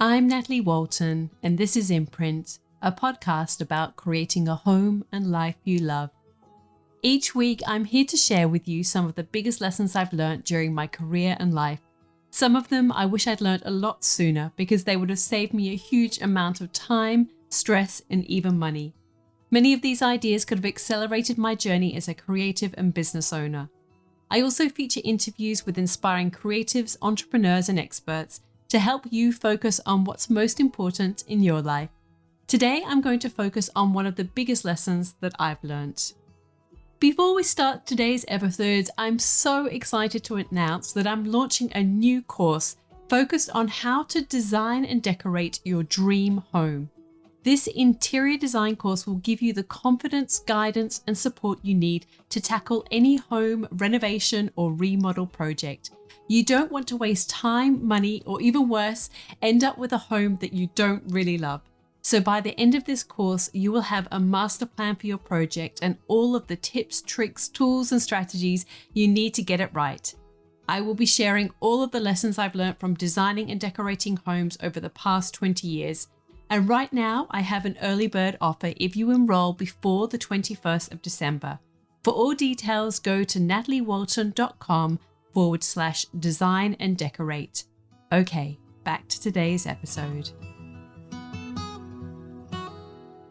I'm Natalie Walton, and this is Imprint, a podcast about creating a home and life you love. Each week, I'm here to share with you some of the biggest lessons I've learned during my career and life. Some of them I wish I'd learned a lot sooner because they would have saved me a huge amount of time, stress, and even money. Many of these ideas could have accelerated my journey as a creative and business owner. I also feature interviews with inspiring creatives, entrepreneurs, and experts to help you focus on what's most important in your life. Today, I'm going to focus on one of the biggest lessons that I've learned. Before we start today's episode, I'm so excited to announce that I'm launching a new course focused on how to design and decorate your dream home. This interior design course will give you the confidence, guidance, and support you need to tackle any home renovation or remodel project. You don't want to waste time, money, or even worse, end up with a home that you don't really love. So by the end of this course, you will have a master plan for your project and all of the tips, tricks, tools, and strategies you need to get it right. I will be sharing all of the lessons I've learned from designing and decorating homes over the past 20 years. And right now, I have an early bird offer if you enroll before the 21st of December. For all details, go to nataliewalton.com/design and decorate. Okay, back to today's episode.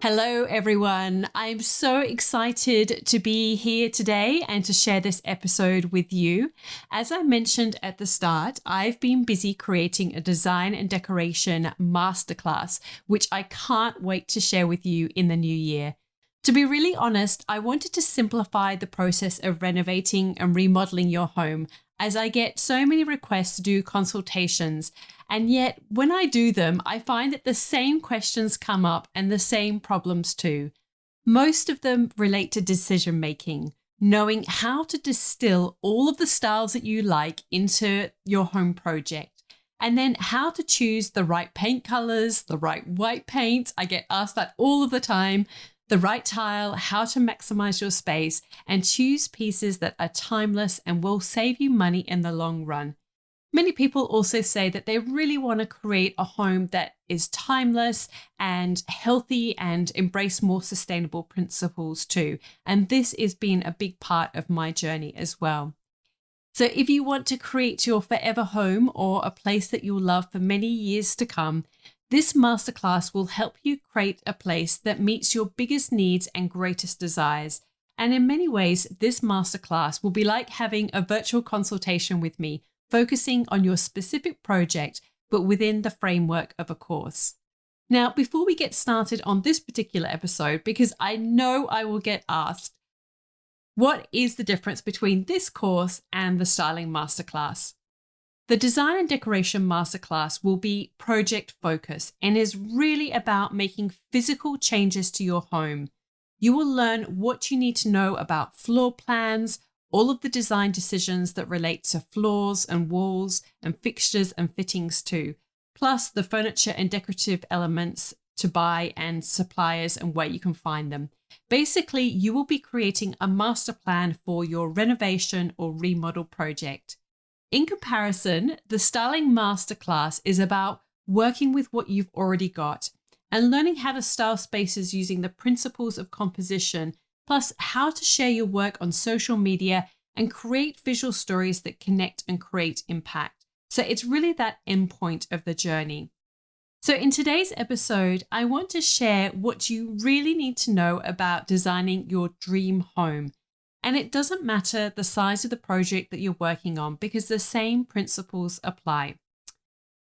Hello, everyone. I'm so excited to be here today and to share this episode with you. As I mentioned at the start, I've been busy creating a design and decoration masterclass, which I can't wait to share with you in the new year. To be really honest, I wanted to simplify the process of renovating and remodeling your home, as I get so many requests to do consultations. And yet, when I do them, I find that the same questions come up and the same problems too. Most of them relate to decision making, knowing how to distill all of the styles that you like into your home project, and then how to choose the right paint colors, the right white paint. I get asked that all of the time. The right tile, how to maximize your space, and choose pieces that are timeless and will save you money in the long run. Many people also say that they really want to create a home that is timeless and healthy and embrace more sustainable principles too. And this has been a big part of my journey as well. So if you want to create your forever home or a place that you'll love for many years to come, this masterclass will help you create a place that meets your biggest needs and greatest desires. And in many ways, this masterclass will be like having a virtual consultation with me, focusing on your specific project, but within the framework of a course. Now, before we get started on this particular episode, because I know I will get asked, what is the difference between this course and the styling masterclass? The Design and Decoration Masterclass will be project focused and is really about making physical changes to your home. You will learn what you need to know about floor plans, all of the design decisions that relate to floors and walls and fixtures and fittings too, plus the furniture and decorative elements to buy and suppliers and where you can find them. Basically, you will be creating a master plan for your renovation or remodel project. In comparison, the Styling Masterclass is about working with what you've already got and learning how to style spaces using the principles of composition, plus how to share your work on social media and create visual stories that connect and create impact. So it's really that end point of the journey. So in today's episode, I want to share what you really need to know about designing your dream home. And it doesn't matter the size of the project that you're working on because the same principles apply.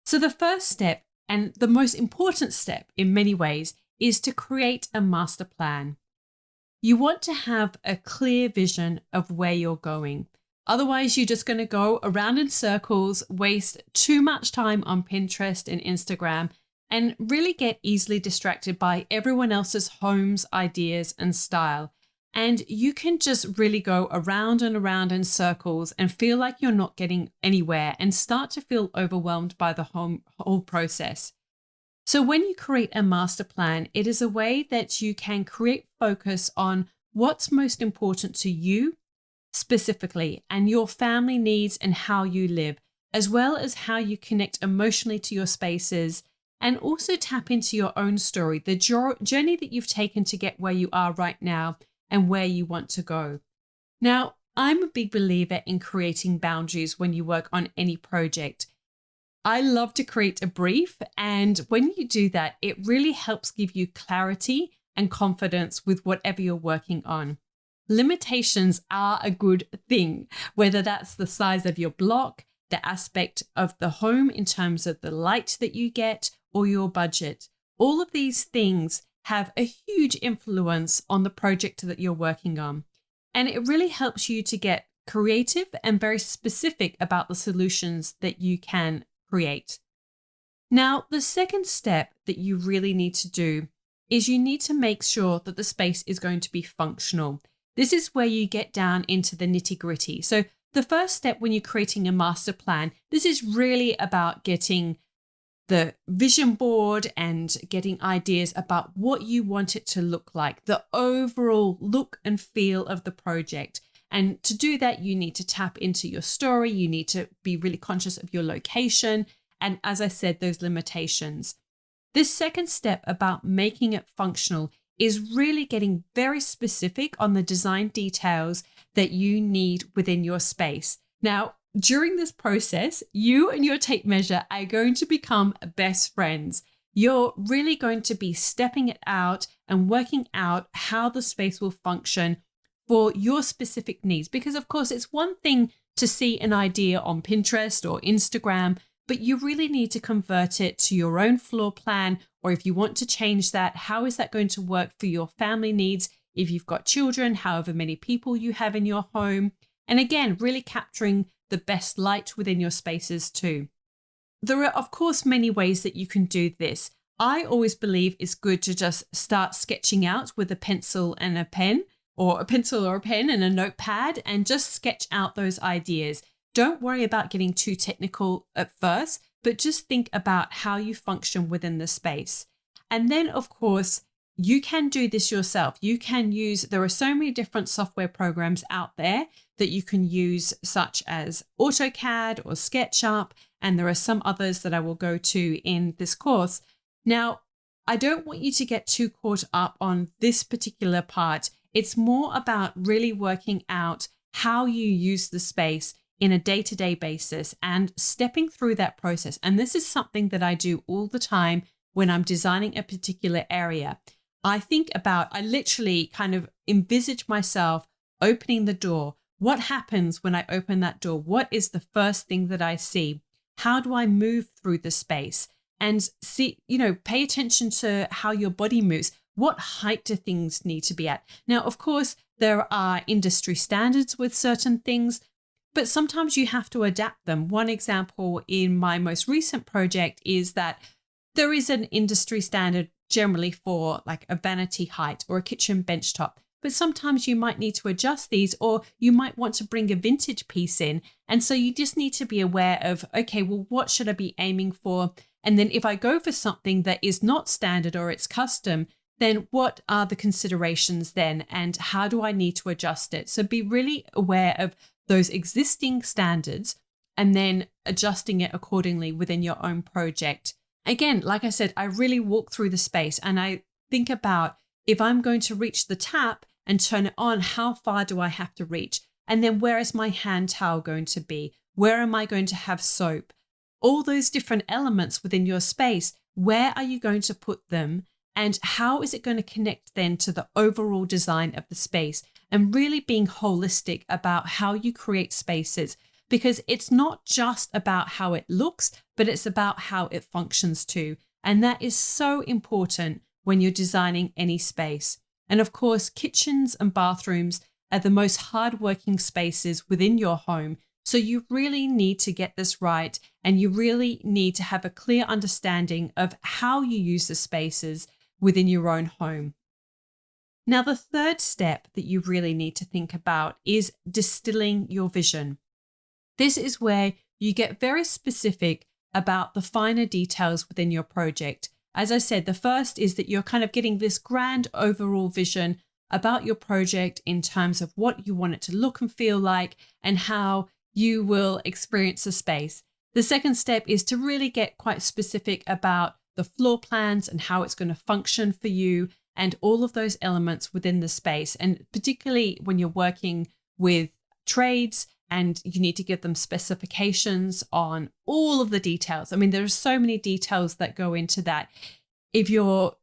So the first step, and the most important step in many ways, is to create a master plan. You want to have a clear vision of where you're going. Otherwise, you're just going to go around in circles, waste too much time on Pinterest and Instagram, and really get easily distracted by everyone else's homes, ideas, and style. And you can just really go around and around in circles and feel like you're not getting anywhere and start to feel overwhelmed by the whole process. So when you create a master plan, it is a way that you can create focus on what's most important to you specifically and your family needs and how you live, as well as how you connect emotionally to your spaces and also tap into your own story, the journey that you've taken to get where you are right now and where you want to go. Now, I'm a big believer in creating boundaries when you work on any project. I love to create a brief, and when you do that, it really helps give you clarity and confidence with whatever you're working on. Limitations are a good thing, whether that's the size of your block, the aspect of the home in terms of the light that you get, or your budget. All of these things have a huge influence on the project that you're working on. And it really helps you to get creative and very specific about the solutions that you can create. Now, the second step that you really need to do is you need to make sure that the space is going to be functional. This is where you get down into the nitty-gritty. So the first step when you're creating a master plan, this is really about getting the vision board and getting ideas about what you want it to look like, the overall look and feel of the project. And to do that, you need to tap into your story. You need to be really conscious of your location. And as I said, those limitations. This second step about making it functional is really getting very specific on the design details that you need within your space. Now, during this process, you and your tape measure are going to become best friends. You're really going to be stepping it out and working out how the space will function for your specific needs. Because of course, it's one thing to see an idea on Pinterest or Instagram, but you really need to convert it to your own floor plan. Or if you want to change that, how is that going to work for your family needs? If you've got children, however many people you have in your home. And again, really capturing the best light within your spaces too. There are, of course, many ways that you can do this. I always believe it's good to just start sketching out with a pencil and a pen, or a pencil or a pen and a notepad, and just sketch out those ideas. Don't worry about getting too technical at first, but just think about how you function within the space. And then, of course, you can do this yourself. You can use, there are so many different software programs out there that you can use, such as AutoCAD or SketchUp, and there are some others that I will go to in this course. Now, I don't want you to get too caught up on this particular part. It's more about really working out how you use the space in a day-to-day basis and stepping through that process. And this is something that I do all the time when I'm designing a particular area. I literally kind of envisage myself opening the door. What happens when I open that door? What is the first thing that I see? How do I move through the space? And see, pay attention to how your body moves. What height do things need to be at? Now, of course, there are industry standards with certain things, but sometimes you have to adapt them. One example in my most recent project is that there is an industry standard generally for like a vanity height or a kitchen benchtop. But sometimes you might need to adjust these, or you might want to bring a vintage piece in. And so you just need to be aware of, okay, well, what should I be aiming for? And then if I go for something that is not standard or it's custom, then what are the considerations then? And how do I need to adjust it? So be really aware of those existing standards and then adjusting it accordingly within your own project. Again, like I said, I really walk through the space and I think about, if I'm going to reach the tap and turn it on, how far do I have to reach? And then where is my hand towel going to be? Where am I going to have soap? All those different elements within your space, where are you going to put them? And how is it going to connect then to the overall design of the space? And really being holistic about how you create spaces, because it's not just about how it looks, but it's about how it functions too. And that is so important when you're designing any space. And of course, kitchens and bathrooms are the most hardworking spaces within your home. So you really need to get this right. And you really need to have a clear understanding of how you use the spaces within your own home. Now, the third step that you really need to think about is distilling your vision. This is where you get very specific about the finer details within your project. As I said, the first is that you're kind of getting this grand overall vision about your project in terms of what you want it to look and feel like and how you will experience the space. The second step is to really get quite specific about the floor plans and how it's going to function for you and all of those elements within the space. And particularly when you're working with trades and you need to give them specifications on all of the details. I mean, there are so many details that go into that. If you're,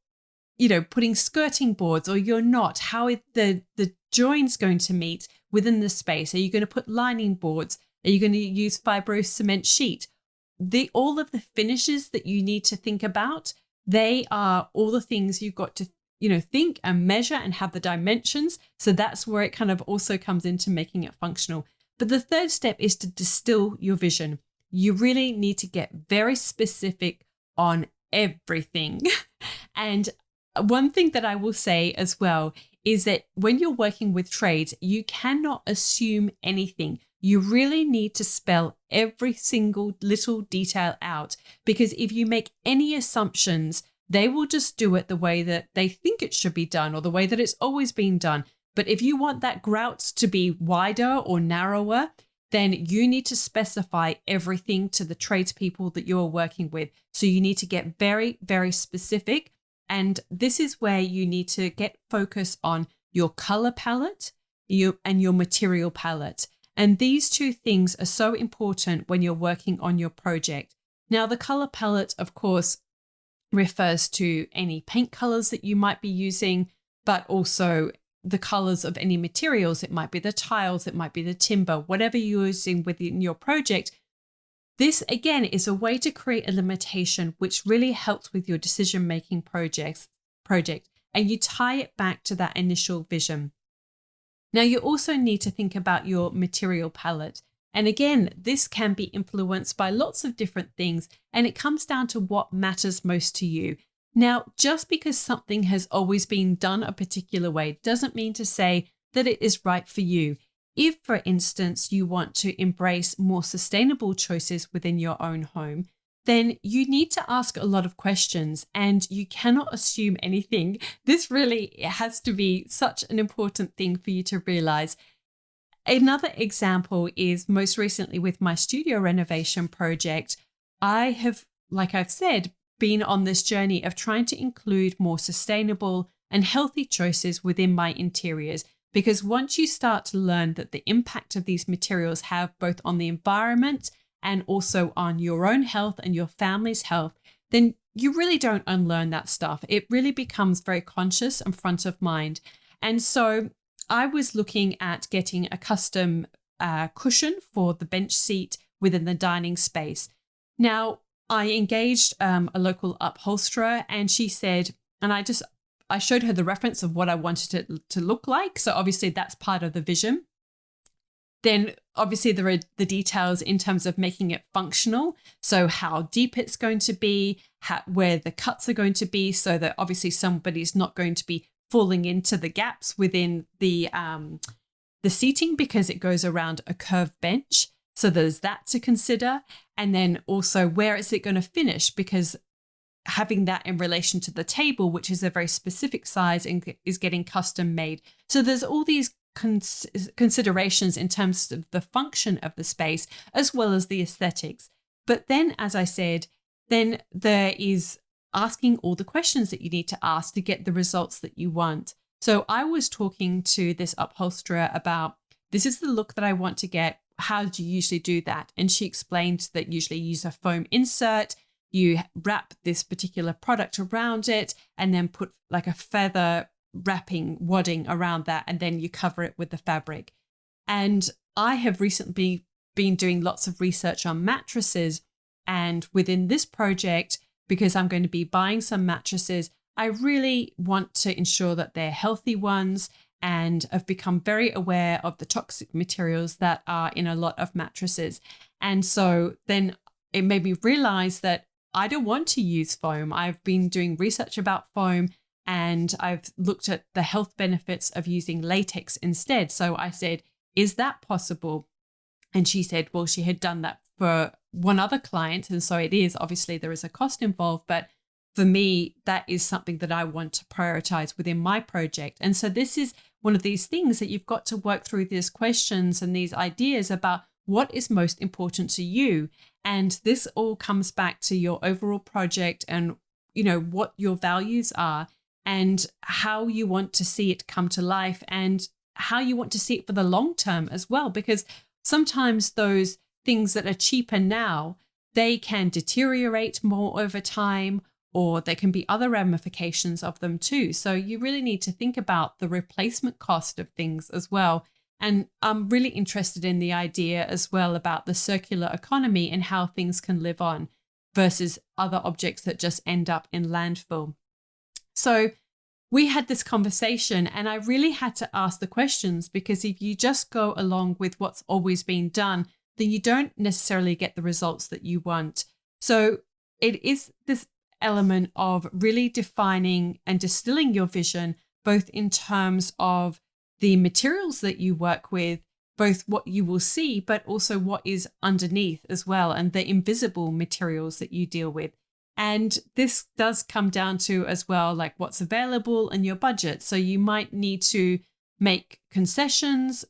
putting skirting boards or you're not, how the join's going to meet within the space. Are you going to put lining boards? Are you going to use fibrous cement sheet? All of the finishes that you need to think about, they are all the things you've got to think and measure and have the dimensions. So that's where it kind of also comes into making it functional. But the third step is to distill your vision. You really need to get very specific on everything. And one thing that I will say as well is that when you're working with trades, you cannot assume anything. You really need to spell every single little detail out, because if you make any assumptions, they will just do it the way that they think it should be done or the way that it's always been done. But if you want that grout to be wider or narrower, then you need to specify everything to the tradespeople that you're working with. So you need to get very, very specific. And this is where you need to get focus on your color palette and your material palette. And these two things are so important when you're working on your project. Now, the color palette, of course, refers to any paint colors that you might be using, but also the colors of any materials. It might be the tiles, it might be the timber, whatever you're using within your project. This, again, is a way to create a limitation which really helps with your decision-making project, and you tie it back to that initial vision. Now, you also need to think about your material palette. And again, this can be influenced by lots of different things, and it comes down to what matters most to you. Now, just because something has always been done a particular way doesn't mean to say that it is right for you. If, for instance, you want to embrace more sustainable choices within your own home, then you need to ask a lot of questions and you cannot assume anything. This really has to be such an important thing for you to realize. Another example is most recently with my studio renovation project, I have, like I've said, been on this journey of trying to include more sustainable and healthy choices within my interiors. Because once you start to learn that the impact of these materials have both on the environment and also on your own health and your family's health, then you really don't unlearn that stuff. It really becomes very conscious and front of mind. And so I was looking at getting a custom cushion for the bench seat within the dining space. Now, I engaged a local upholsterer and she said, and I showed her the reference of what I wanted it to look like. So obviously that's part of the vision. Then obviously there are the details in terms of making it functional. So how deep it's going to be, where the cuts are going to be, so that obviously somebody's not going to be falling into the gaps within the seating because it goes around a curved bench. So there's that to consider. And then also where is it going to finish, because having that in relation to the table, which is a very specific size and is getting custom made. So there's all these considerations in terms of the function of the space as well as the aesthetics. But then, as I said, then there is asking all the questions that you need to ask to get the results that you want. So I was talking to this upholsterer about, this is the look that I want to get. How do you usually do that? And she explained that usually you use a foam insert, you wrap this particular product around it and then put like a feather wrapping wadding around that, and then you cover it with the fabric. And I have recently been doing lots of research on mattresses, and within this project, because I'm going to be buying some mattresses, I really want to ensure that they're healthy ones, and I've become very aware of the toxic materials that are in a lot of mattresses. And so then it made me realize that I don't want to use foam. I've been doing research about foam and I've looked at the health benefits of using latex instead. So I said, is that possible? And she said, well, she had done that for one other client. And so it is, obviously there is a cost involved, but for me, that is something that I want to prioritize within my project. And so this is one of these things that you've got to work through these questions and these ideas about what is most important to you. And this all comes back to your overall project and what your values are and how you want to see it come to life and how you want to see it for the long term as well. Because sometimes those things that are cheaper now, they can deteriorate more over time, or there can be other ramifications of them too. So you really need to think about the replacement cost of things as well. And I'm really interested in the idea as well about the circular economy and how things can live on versus other objects that just end up in landfill. So we had this conversation and I really had to ask the questions, because if you just go along with what's always been done, then you don't necessarily get the results that you want. So it is this element of really defining and distilling your vision, both in terms of the materials that you work with, both what you will see, but also what is underneath as well, and the invisible materials that you deal with. And this does come down to as well, like what's available in your budget. So you might need to make concessions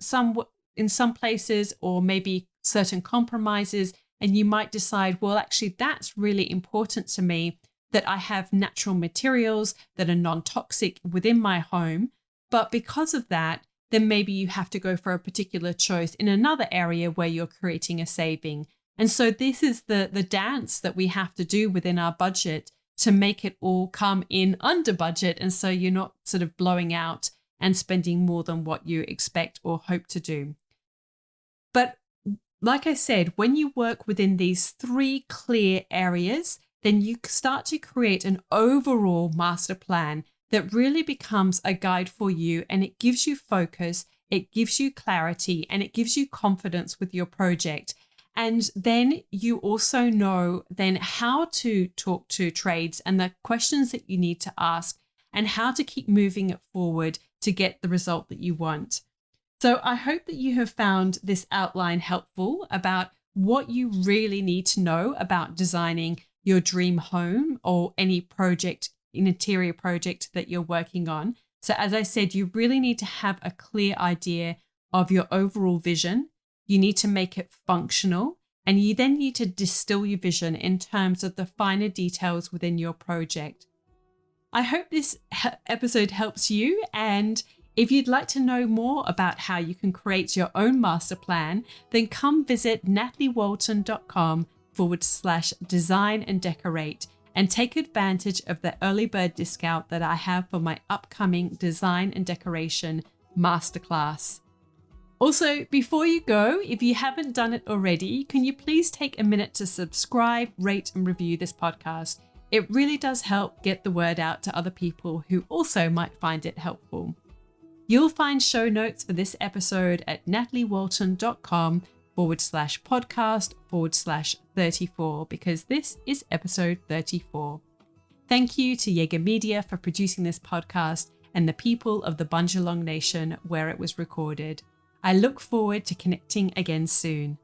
in some places, or maybe certain compromises. And you might decide, well, actually, that's really important to me, that I have natural materials that are non-toxic within my home. But because of that, then maybe you have to go for a particular choice in another area where you're creating a saving. And so this is the dance that we have to do within our budget to make it all come in under budget. And so you're not sort of blowing out and spending more than what you expect or hope to do. But like I said, when you work within these 3 clear areas, then you start to create an overall master plan that really becomes a guide for you, and it gives you focus, it gives you clarity, and it gives you confidence with your project. And then you also know then how to talk to trades and the questions that you need to ask and how to keep moving it forward to get the result that you want. So I hope that you have found this outline helpful about what you really need to know about designing your dream home or any project, an interior project that you're working on. So as I said, you really need to have a clear idea of your overall vision. You need to make it functional, and you then need to distill your vision in terms of the finer details within your project. I hope this episode helps you, and if you'd like to know more about how you can create your own master plan, then come visit nataliewalton.com/design and decorate and take advantage of the early bird discount that I have for my upcoming design and decoration masterclass. Also, before you go, if you haven't done it already, can you please take a minute to subscribe, rate, and review this podcast? It really does help get the word out to other people who also might find it helpful. You'll find show notes for this episode at nataliewalton.com/podcast/34, because this is episode 34. Thank you to Jaeger Media for producing this podcast and the people of the Bundjalung Nation where it was recorded. I look forward to connecting again soon.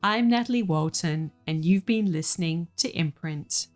I'm Natalie Walton, and you've been listening to Imprint.